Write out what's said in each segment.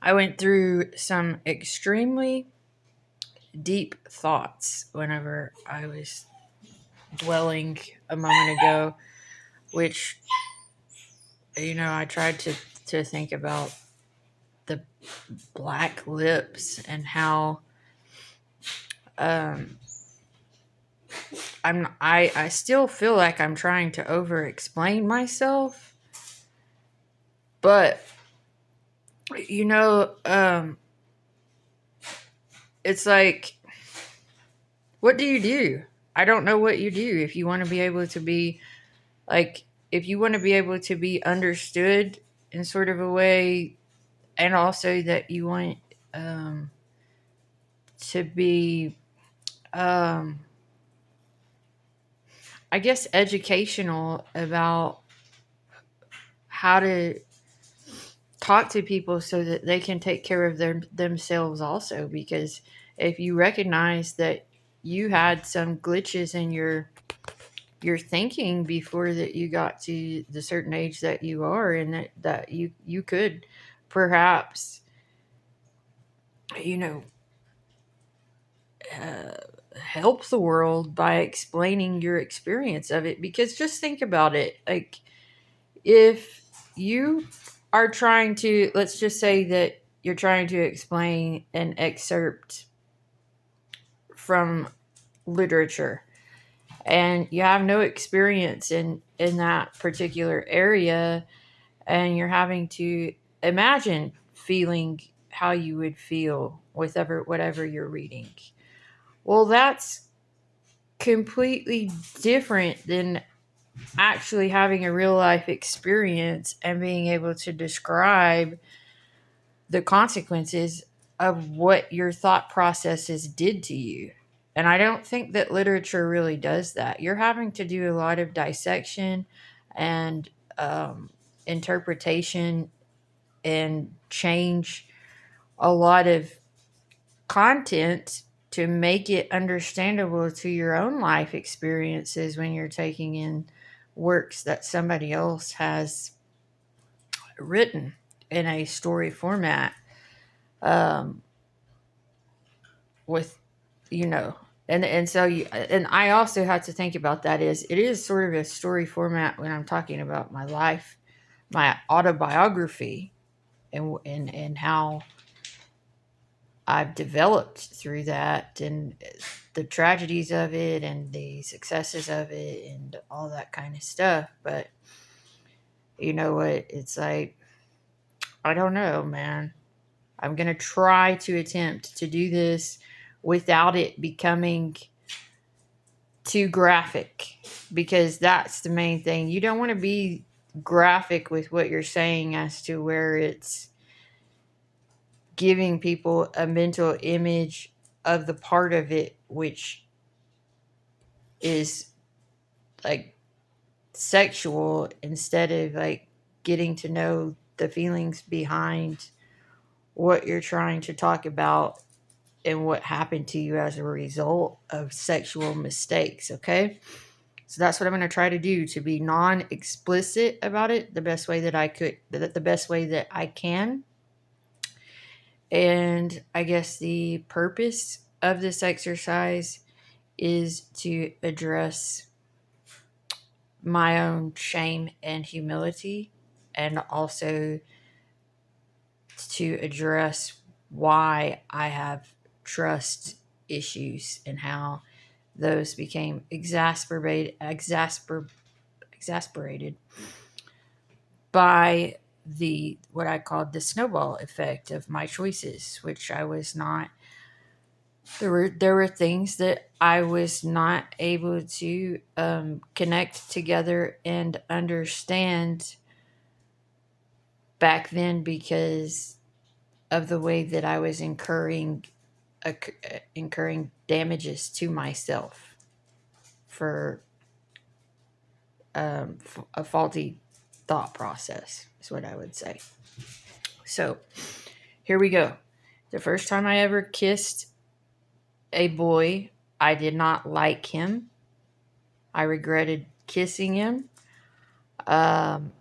I went through some extremely deep thoughts whenever I was dwelling a moment ago, which, I tried to think about the black lips and how um, I still feel like I'm trying to over explain myself, but you know, um, it's like, what do you do? I don't know what you do if you want to be able to be like, if you want to be able to be understood in sort of a way, and also that you want um, to be, um, I guess, educational about how to talk to people so that they can take care of themselves also. Because if you recognize that you had some glitches in your thinking before that you got to the certain age that you are, and that you could perhaps, you know uh, help the world by explaining your experience of it. Because just think about it, like, if you are trying to, let's just say that you're trying to explain an excerpt from literature and you have no experience in that particular area, and you're having to imagine feeling how you would feel with whatever you're reading. Well, that's completely different than actually having a real life experience and being able to describe the consequences of what your thought processes did to you. And I don't think that literature really does that. You're having to do a lot of dissection and um, interpretation and change a lot of content to make it understandable to your own life experiences when you're taking in works that somebody else has written in a story format, um, with, you know and so you and I also had to think about that, is it is sort of a story format when I'm talking about my life, my autobiography, and how I've developed through that, and the tragedies of it and the successes of it and all that kind of stuff. But you know what? It's like, I don't know, man. I'm going to try to attempt to do this without it becoming too graphic, because that's the main thing. You don't want to be graphic with what you're saying as to where it's giving people a mental image of the part of it which is like sexual, instead of like getting to know the feelings behind what you're trying to talk about and what happened to you as a result of sexual mistakes. Okay, so that's what I'm going to try to do, to be non-explicit about it the best way that I could, the best way that I can. And I guess the purpose of this exercise is to address my own shame and humility, and also to address why I have trust issues and how those became exasperated by the what I called the snowball effect of my choices, which I was not. There were things that I was not able to connect together and understand back then, because of the way that I was incurring damages to myself for a faulty thought process, is what I would say. So here we go. The first time I ever kissed a boy, I did not like him. I regretted kissing him. Um,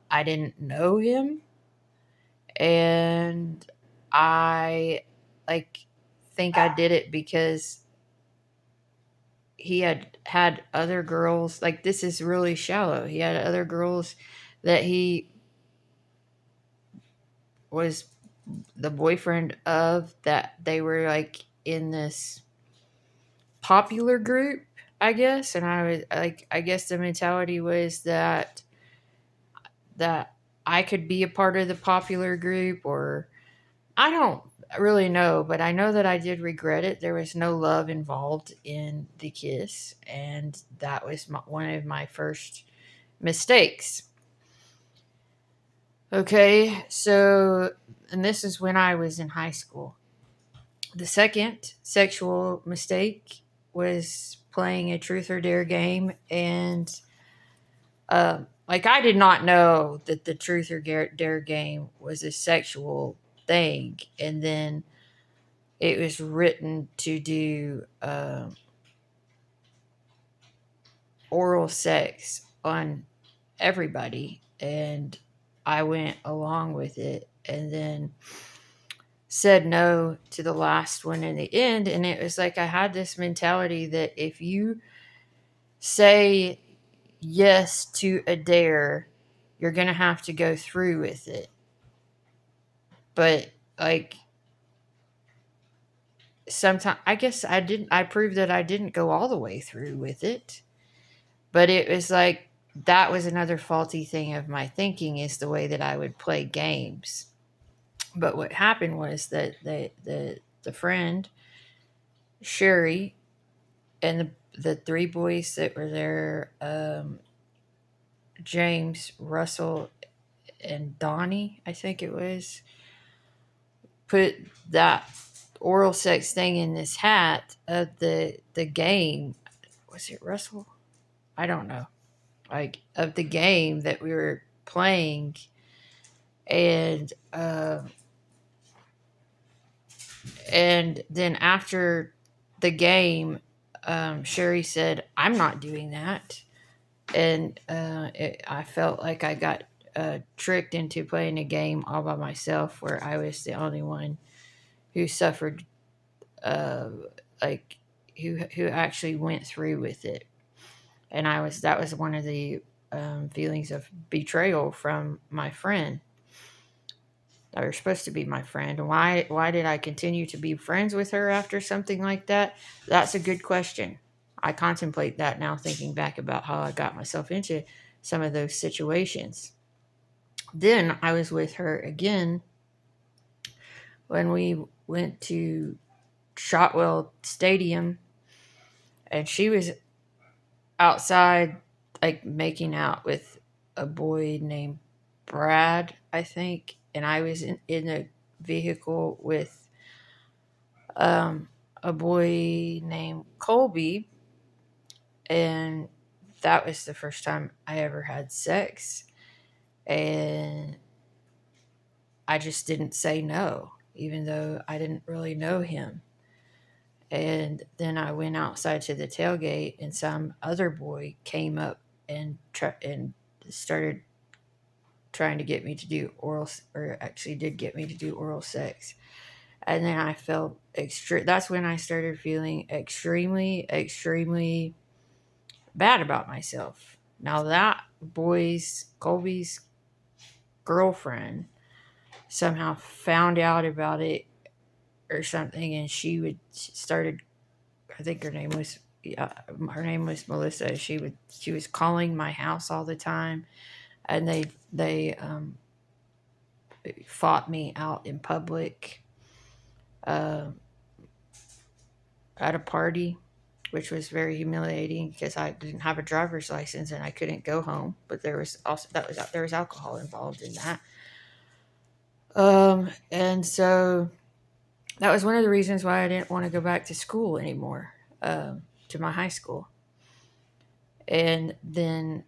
I didn't know him, and I like think I did it because he had other girls. Like, this is really shallow. He had other girls that he was the boyfriend of, that they were like in this popular group, I guess. And I was like, I guess the mentality was that I could be a part of the popular group, or I don't really know, but I know that I did regret it. There was no love involved in the kiss, and that was one of my first mistakes. Okay, so, and this is when I was in high school. The second sexual mistake was playing a truth or dare game, and like, I did not know that the truth or dare game was a sexual thing, and then it was written to do oral sex on everybody, and I went along with it, and then said no to the last one in the end. And it was like I had this mentality that if you say yes to a dare, you're gonna have to go through with it. But like, sometimes I guess I proved that I didn't go all the way through with it. But it was like that was another faulty thing of my thinking, is the way that I would play games. But what happened was that the friend Sherry and the three boys that were there, James, Russell, and Donnie, I think it was, put that oral sex thing in this hat of the game. Was it Russell? I don't know. Like, of the game that we were playing, and and then after the game, Sherry said, "I'm not doing that," and I felt like I got tricked into playing a game all by myself, where I was the only one who suffered, uh, like, who actually went through with it, and I was that was one of the feelings of betrayal from my friend. That were supposed to be my friend. Why did I continue to be friends with her after something like that? That's a good question. I contemplate that now, thinking back about how I got myself into some of those situations. Then I was with her again when we went to Shotwell Stadium, and she was outside, like, making out with a boy named Brad, I think, and I was in a vehicle with um, a boy named Colby, and that was the first time I ever had sex, and I just didn't say no, even though I didn't really know him. And then I went outside to the tailgate, and some other boy came up and and started trying to get me to do oral, or actually did get me to do oral sex. And then I felt extreme. That's when I started feeling extremely, extremely bad about myself. Now, that Colby's girlfriend somehow found out about it or something, and she started. I think her name was Melissa. She was calling my house all the time, and they fought me out in public, uh, at a party, which was very humiliating because I didn't have a driver's license and I couldn't go home. But there was alcohol involved in that. And so that was one of the reasons why I didn't want to go back to school anymore, to my high school. And then,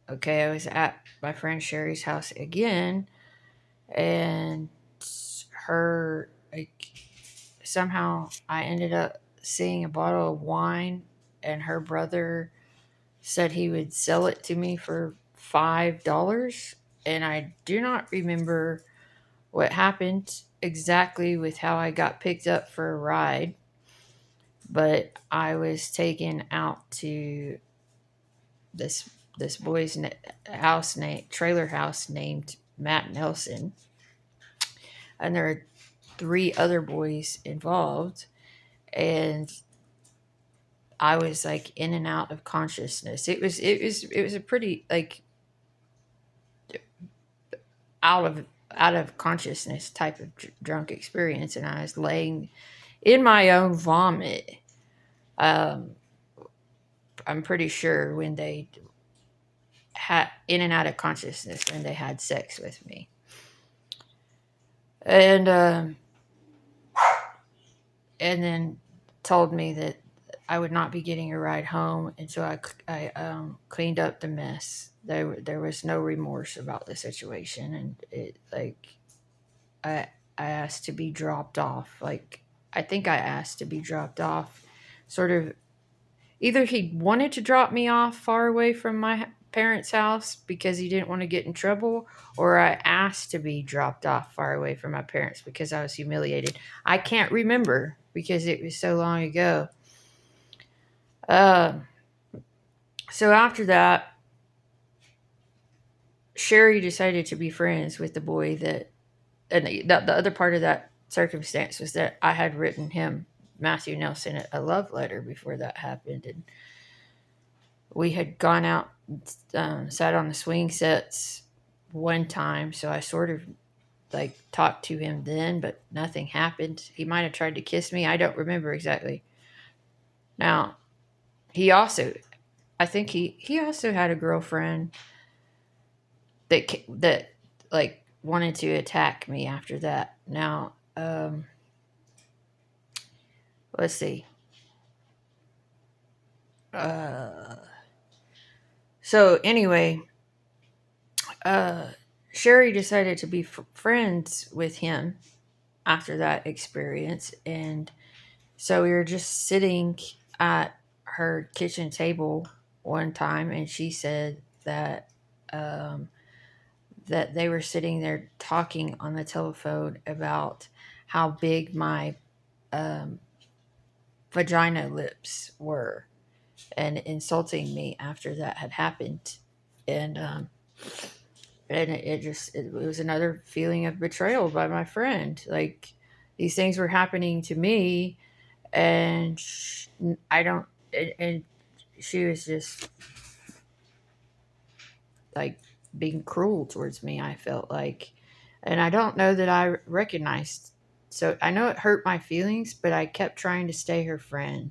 okay, I was at my friend Sherry's house again, and her, like, somehow I ended up seeing a bottle of wine, and her brother said he would sell it to me for $5. And I do not remember what happened exactly with how I got picked up for a ride, but I was taken out to this boy's trailer house named Matt Nelson, and there are three other boys involved, and I was like in and out of consciousness. It was a pretty like out of out of consciousness type of drunk experience, and I was laying in my own vomit. Um, I'm pretty sure when they had in and out of consciousness when they had sex with me, and and then told me that I would not be getting a ride home, and so I cleaned up the mess. There was no remorse about the situation, and it like I I asked to be dropped off. Like I think I asked to be dropped off, sort of. Either he wanted to drop me off far away from my parents' house because he didn't want to get in trouble, or I asked to be dropped off far away from my parents because I was humiliated. I can't remember because it was so long ago. Uh, so after that, Sherry decided to be friends with the boy that, and the other part of that circumstance was that I had written him, Matthew Nelson, a love letter before that happened, and we had gone out, sat on the swing sets one time, so I sort of like talked to him then, but nothing happened. He might have tried to kiss me. I don't remember exactly. Now, he also, I think he also had a girlfriend that like wanted to attack me after that. Now, let's see. Uh, so anyway, uh, Sherry decided to be friends with him after that experience. And so we were just sitting at her kitchen table one time, and she said um, that they were sitting there talking on the telephone about how big my um, vagina lips were and insulting me after that had happened. And it was another feeling of betrayal by my friend. Like these things were happening to me, and I don't. And she was just like being cruel towards me. I felt like, and I don't know that I recognized. So I know it hurt my feelings, but I kept trying to stay her friend,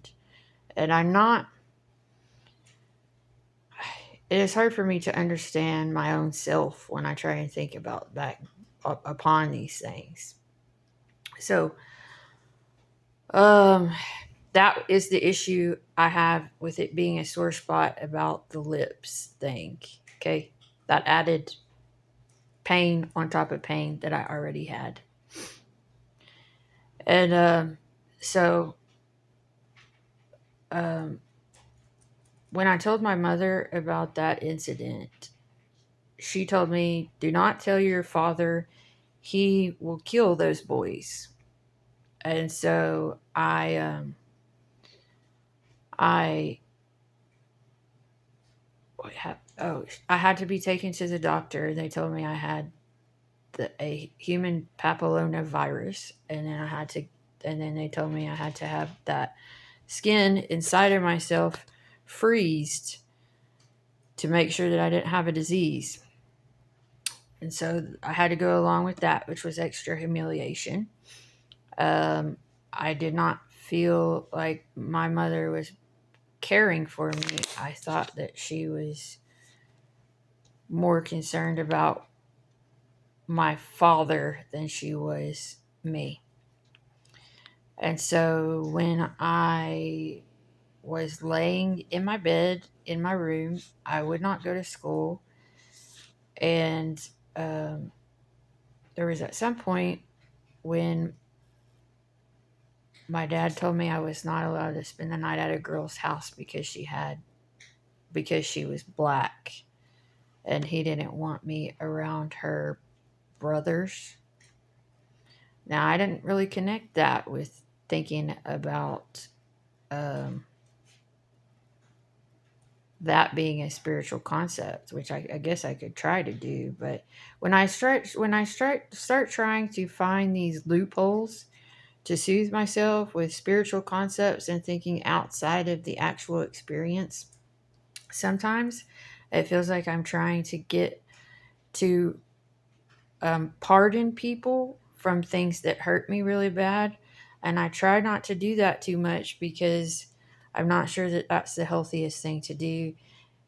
and I'm not. It is hard for me to understand my own self when I try and think about back upon these things. So, um, that is the issue I have with it being a sore spot about the lips thing. Okay. That added pain on top of pain that I already had. And so um, when I told my mother about that incident, she told me, do not tell your father, he will kill those boys. And so I I had to be taken to the doctor. They told me I had a human papillomavirus, and then they told me I had to have that skin inside of myself freezed to make sure that I didn't have a disease. And so I had to go along with that, which was extra humiliation. I did not feel like my mother was caring for me. I thought that she was more concerned about my father than she was me. And so when I was laying in my bed in my room, I would not go to school. And um, there was at some point when my dad told me I was not allowed to spend the night at a girl's house because she was black, and he didn't want me around her brothers. Now, I didn't really connect that with thinking about um, that being a spiritual concept, which I guess I could try to do. But when I start trying to find these loopholes to soothe myself with spiritual concepts and thinking outside of the actual experience, sometimes it feels like I'm trying to get to pardon people from things that hurt me really bad. And I try not to do that too much because I'm not sure that that's the healthiest thing to do,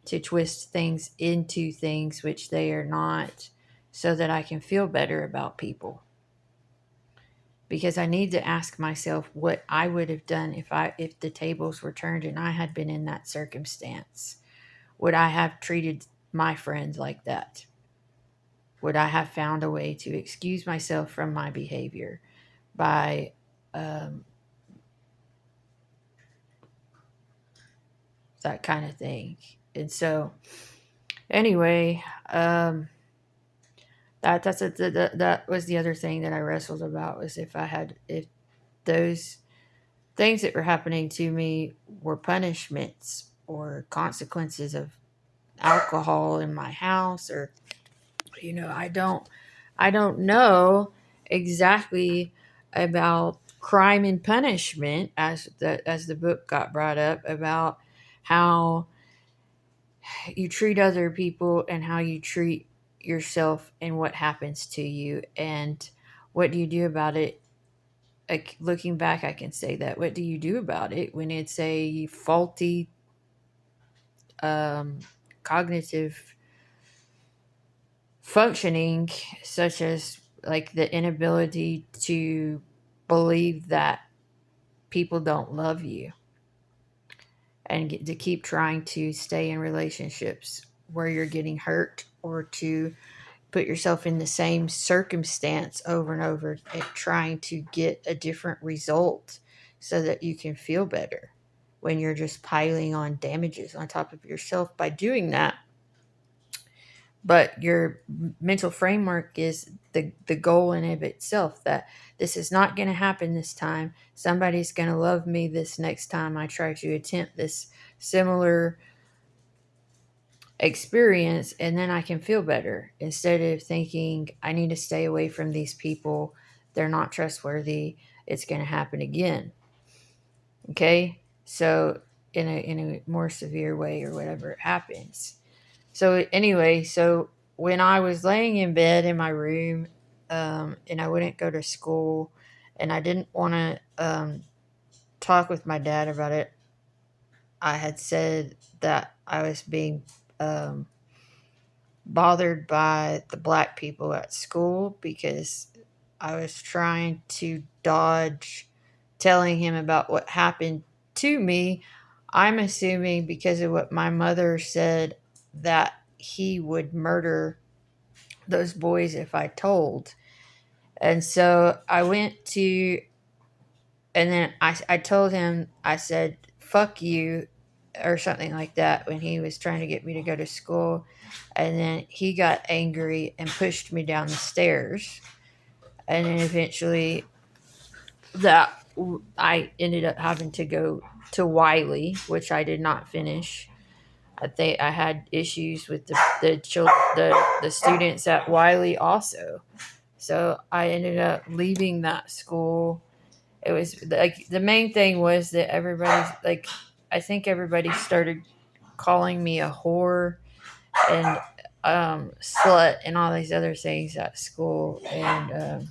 to twist things into things which they are not, so that I can feel better about people. Because I need to ask myself what I would have done if the tables were turned and I had been in that circumstance. Would I have treated my friends like that? Would I have found a way to excuse myself from my behavior by um, that kind of thing? And so, anyway, that was the other thing that I wrestled about, was if those things that were happening to me were punishments or consequences of alcohol in my house, or I don't know exactly about crime and punishment, as the book got brought up, about how you treat other people and how you treat yourself and what happens to you, and what do you do about it. Like, looking back, I can say that. What do you do about it when it's a faulty um, cognitive functioning, such as like the inability to believe that people don't love you, and to keep trying to stay in relationships where you're getting hurt, or to put yourself in the same circumstance over and over and trying to get a different result so that you can feel better, when you're just piling on damages on top of yourself by doing that. But your mental framework is the goal in of itself, that this is not going to happen this time. Somebody's going to love me this next time I try to attempt this similar experience, and then I can feel better, instead of thinking I need to stay away from these people, they're not trustworthy, it's going to happen again. Okay, so in a more severe way, or whatever it happens. So anyway, so when I was laying in bed in my room, and I wouldn't go to school, and I didn't want to talk with my dad about it, I had said that I was being um, bothered by the black people at school, because I was trying to dodge telling him about what happened to me. I'm assuming, because of what my mother said, that he would murder those boys if I told. And so I went to, and then I told him, I said, fuck you, or something like that, when he was trying to get me to go to school. And then he got angry and pushed me down the stairs. And then eventually, that I ended up having to go to Wiley, which I did not finish. I had issues with the students at Wiley also. So I ended up leaving that school. It was like, the main thing was that everybody, like, I think everybody started calling me a whore and slut and all these other things at school, and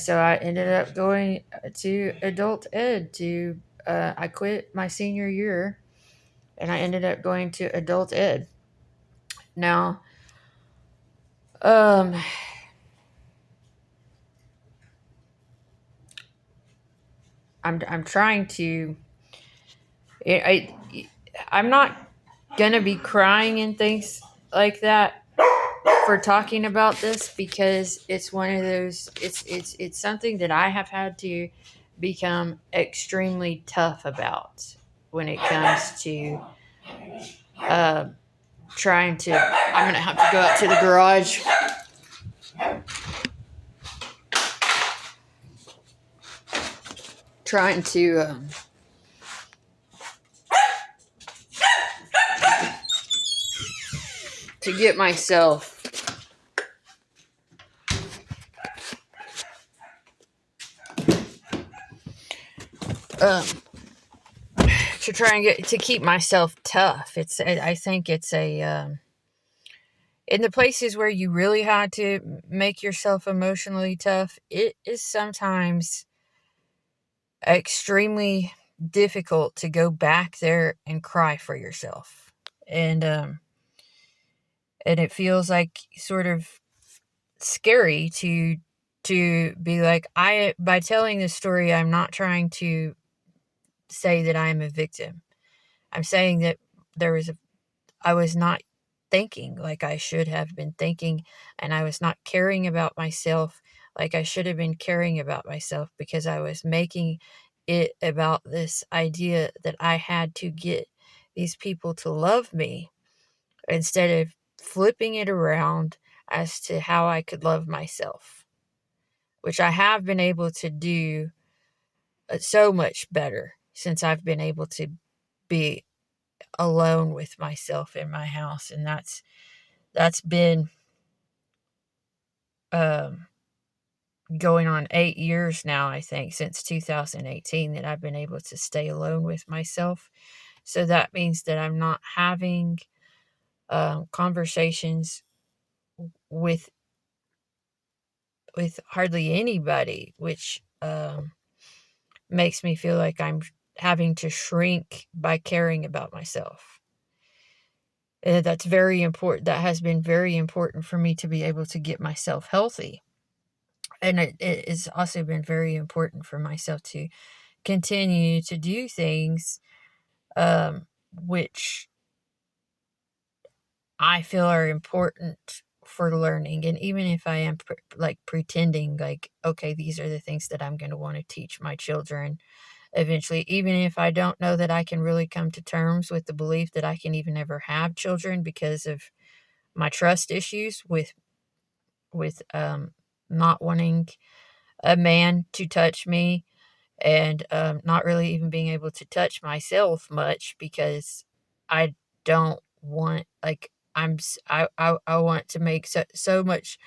so I ended up going to adult ed. I quit my senior year, and I ended up going to adult ed. Now, um, I'm trying to. I'm not gonna be crying and things like that for talking about this, because it's one of those. It's something that I have had to become extremely tough about when it comes to uh, trying to. I'm gonna have to go out to the garage. trying to get myself um, to try and get to keep myself tough. I think it's a in the places where you really had to make yourself emotionally tough, it is sometimes extremely difficult to go back there and cry for yourself. And it feels like sort of scary to be like, I by telling this story, I'm not trying to say that I'm a victim. I'm saying that there was a I was not thinking like I should have been thinking, and I was not caring about myself like I should have been caring about myself, because I was making it about this idea that I had to get these people to love me, instead of flipping it around as to how I could love myself, which I have been able to do so much better since I've been able to be alone with myself in my house. And that's been um, going on 8 years now, I think, since 2018, that I've been able to stay alone with myself. So that means that I'm not having conversations with hardly anybody, which makes me feel like I'm having to shrink by caring about myself. And that's very important. That has been very important for me to be able to get myself healthy. And it has also been very important for myself to continue to do things which I feel are important for learning. And even if I am like pretending like, okay, these are the things that I'm going to want to teach my children eventually, even if I don't know that I can really come to terms with the belief that I can even ever have children because of my trust issues with not wanting a man to touch me, and not really even being able to touch myself much, because I don't want, like, I want to make so much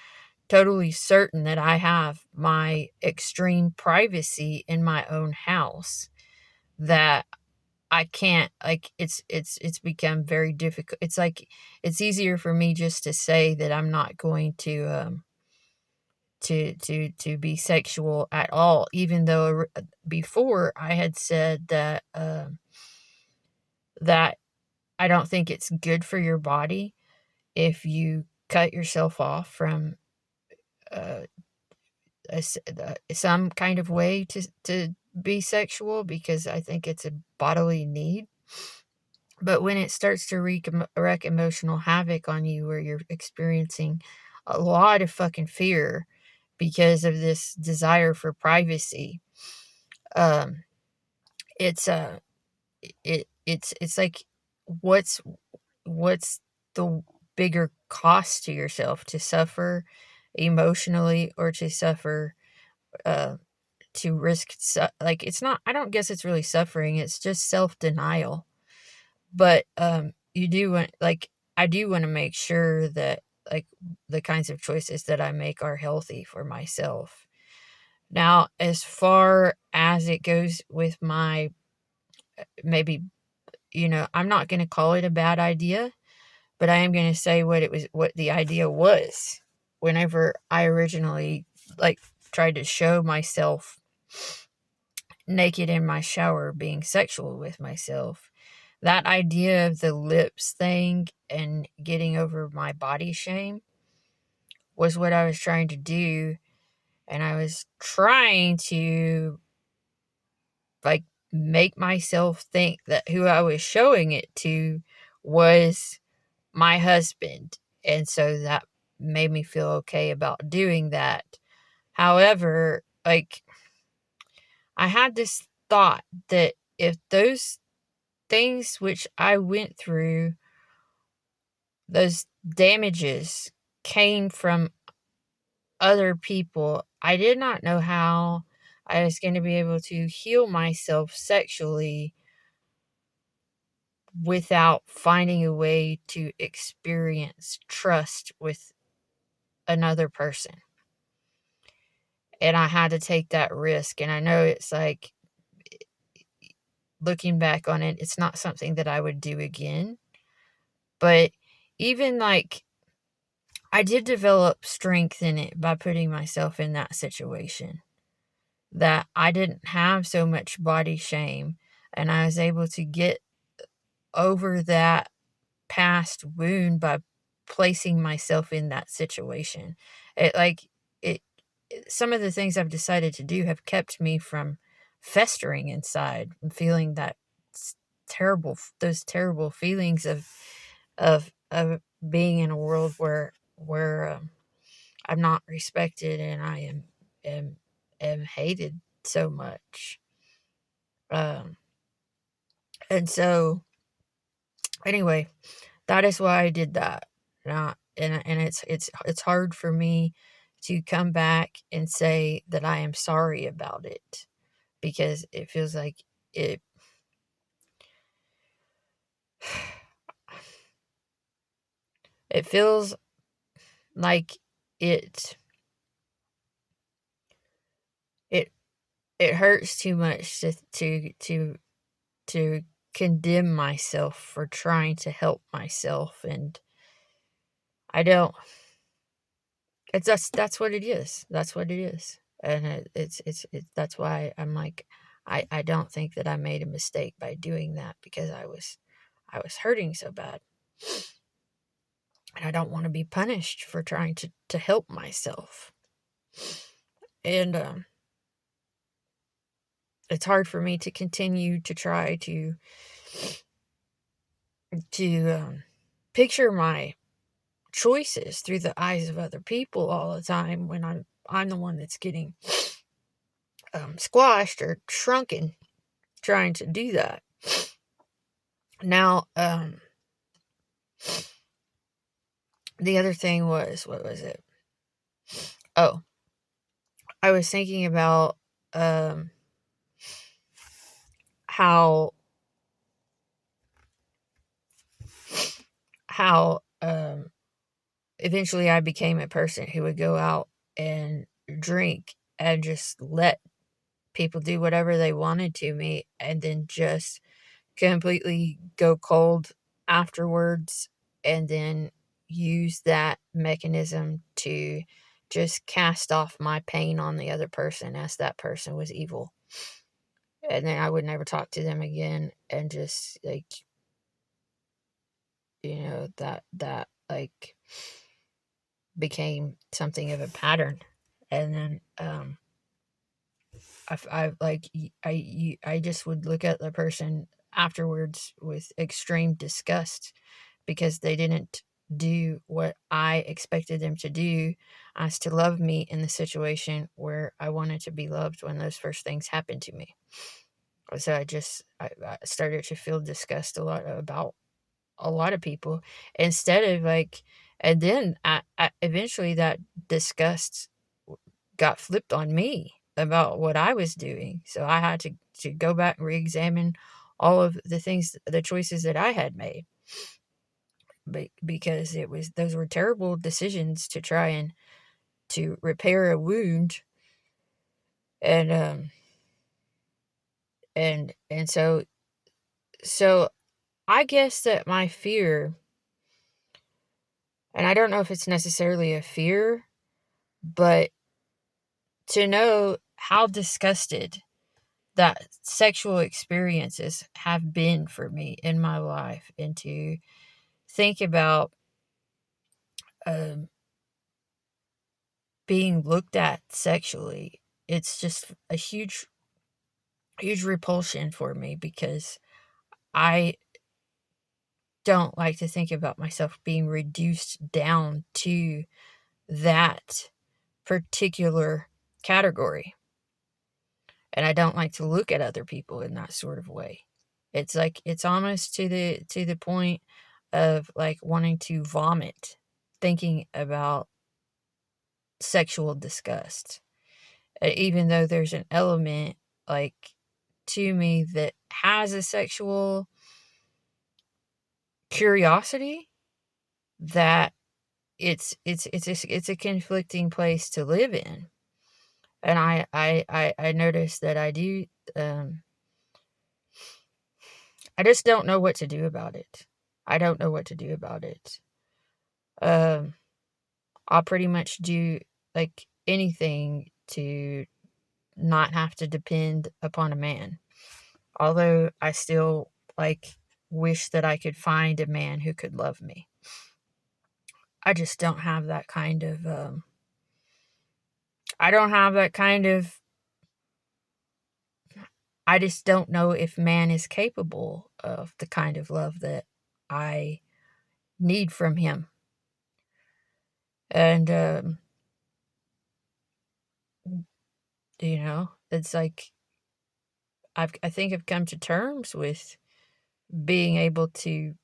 totally certain that I have my extreme privacy in my own house, that I can't, like, it's become very difficult. It's like it's easier for me just to say that I'm not going to be sexual at all, even though before I had said that that I don't think it's good for your body if you cut yourself off from uh, some kind of way to be sexual, because I think it's a bodily need. But when it starts to wreak emotional havoc on you, where you're experiencing a lot of fucking fear because of this desire for privacy, um, it's it's like, what's what's the bigger cost to yourself, to suffer emotionally, or to suffer uh to risk like, it's not, I don't guess it's really suffering, it's just self-denial. But you do want, like, I do want to make sure that, like, the kinds of choices that I make are healthy for myself. Now, as far as it goes with my, maybe, I'm not going to call it a bad idea, but I am going to say what the idea was. Whenever I originally, like, tried to show myself naked in my shower being sexual with myself, that idea of the lips thing and getting over my body shame was what I was trying to do. And I was trying to, like, make myself think that who I was showing it to was my husband. And so that made me feel okay about doing that. However, like, I had this thought that if those things which I went through, those damages, came from other people, I did not know how I was going to be able to heal myself sexually without finding a way to experience trust with another person. And I had to take that risk. And I know it's like, looking back on it, it's not something that I would do again. But even like, I did develop strength in it by putting myself in that situation, that I didn't have so much body shame, and I was able to get over that past wound by placing myself in that situation. It like it some of the things I've decided to do have kept me from festering inside and feeling that terrible those terrible feelings of being in a world where I'm not respected and I am am hated so much. Um, and so anyway, that is why I did that. And it's hard for me to come back and say that I am sorry about it, because it feels like it it feels like it it it hurts too much to condemn myself for trying to help myself, and I don't. It's that's what it is. That's what it is, and it's that's why I'm like, I don't think that I made a mistake by doing that, because I was hurting so bad, and I don't want to be punished for trying to help myself, and it's hard for me to continue to try to picture my choices through the eyes of other people all the time when I'm the one that's getting squashed or shrunken trying to do that. Now, the other thing was, what was it? Oh, I was thinking about how eventually I became a person who would go out and drink and just let people do whatever they wanted to me, and then just completely go cold afterwards, and then use that mechanism to just cast off my pain on the other person, as that person was evil. And then I would never talk to them again, and just like, that like became something of a pattern. And then I like I just would look at the person afterwards with extreme disgust, because they didn't do what I expected them to do, as to love me in the situation where I wanted to be loved when those first things happened to me. So I started to feel disgust a lot about a lot of people, instead of like, and then eventually that disgust got flipped on me about what I was doing. So I had to go back and re-examine all of the things, the choices that I had made, because those were terrible decisions to try and to repair a wound. And and so I guess that my fear, and I don't know if it's necessarily a fear, but to know how disgusted that sexual experiences have been for me in my life, and to think about um, being looked at sexually, it's just a huge repulsion for me, because I don't like to think about myself being reduced down to that particular category. And I don't like to look at other people in that sort of way. It's like, it's almost to the point of like wanting to vomit thinking about sexual disgust. even though there's an element like to me that has a sexual curiosity, that it's a conflicting place to live in. And I noticed that I do, um I just don't know what to do about it. I don't know what to do about it. Um I'll pretty much do like anything to not have to depend upon a man. Although I still like wish that I could find a man who could love me. I just don't have that kind of I don't have that kind of I just don't know if man is capable of the kind of love that I need from him. And it's like I think I've come to terms with being able to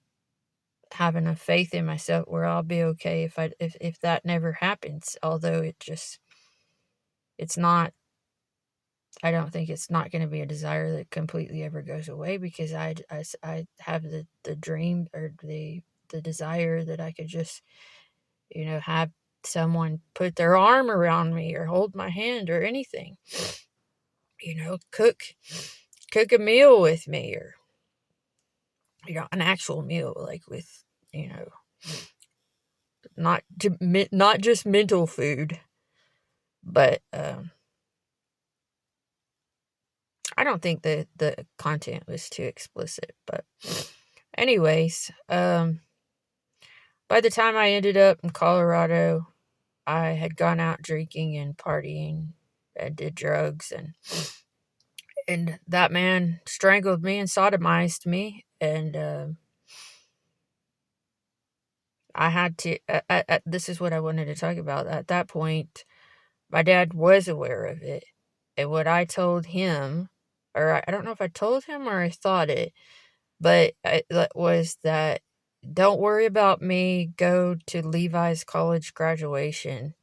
have enough faith in myself where I'll be okay if that never happens. Although it's not. I don't think it's not going to be a desire that completely ever goes away, because I have the dream, or the desire that I could just have someone put their arm around me or hold my hand or anything. Cook a meal with me, or an actual meal, like with you know not just mental food, but I don't think the content was too explicit. But anyways, by the time I ended up in Colorado, I had gone out drinking and partying and did drugs, and that man strangled me and sodomized me, and I had to. This is what I wanted to talk about. At that point, my dad was aware of it, and what I told him, or I don't know if I told him or I thought it, but it was that don't worry about me. Go to Levi's college graduation,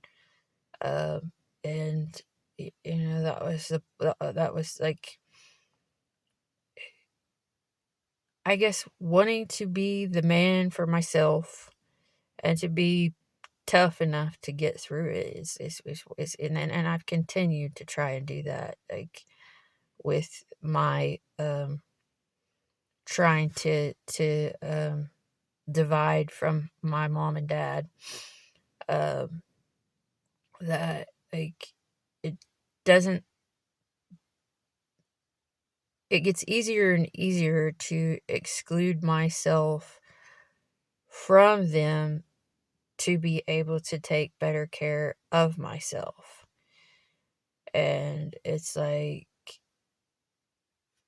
um, and that was like, I guess, wanting to be the man for myself and to be tough enough to get through it is and I've continued to try and do that, like with my trying to divide from my mom and dad, um that like it doesn't it gets easier and easier to exclude myself from them to be able to take better care of myself. And it's like,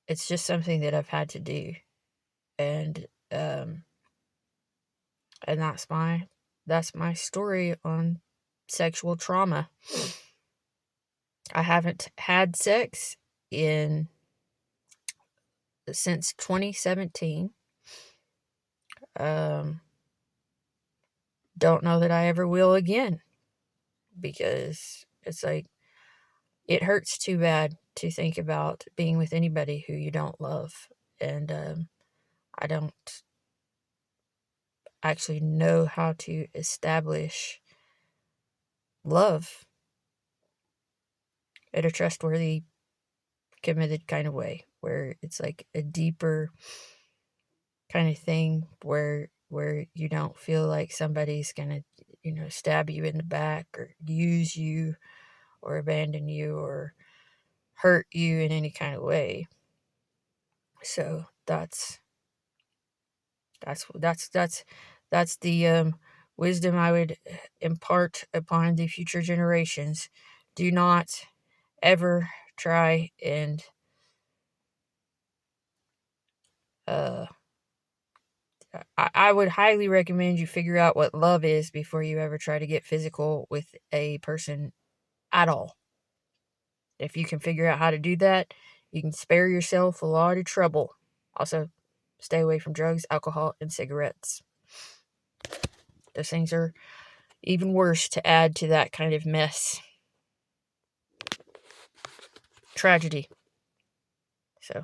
it's just something that I've had to do. And um and that's my story on sexual trauma. I haven't had sex in since 2017. Um don't know that I ever will again, because it's like, it hurts too bad to think about being with anybody who you don't love. And I don't actually know how to establish love in a trustworthy, committed kind of way, where it's like a deeper kind of thing, where you don't feel like somebody's gonna stab you in the back, or use you, or abandon you, or hurt you in any kind of way. So that's the wisdom I would impart upon the future generations. Do not ever try and uh I would highly recommend you figure out what love is before you ever try to get physical with a person at all. If you can figure out how to do that, you can spare yourself a lot of trouble. Also, stay away from drugs, alcohol, and cigarettes. Those things are even worse to add to that kind of mess. tragedy. So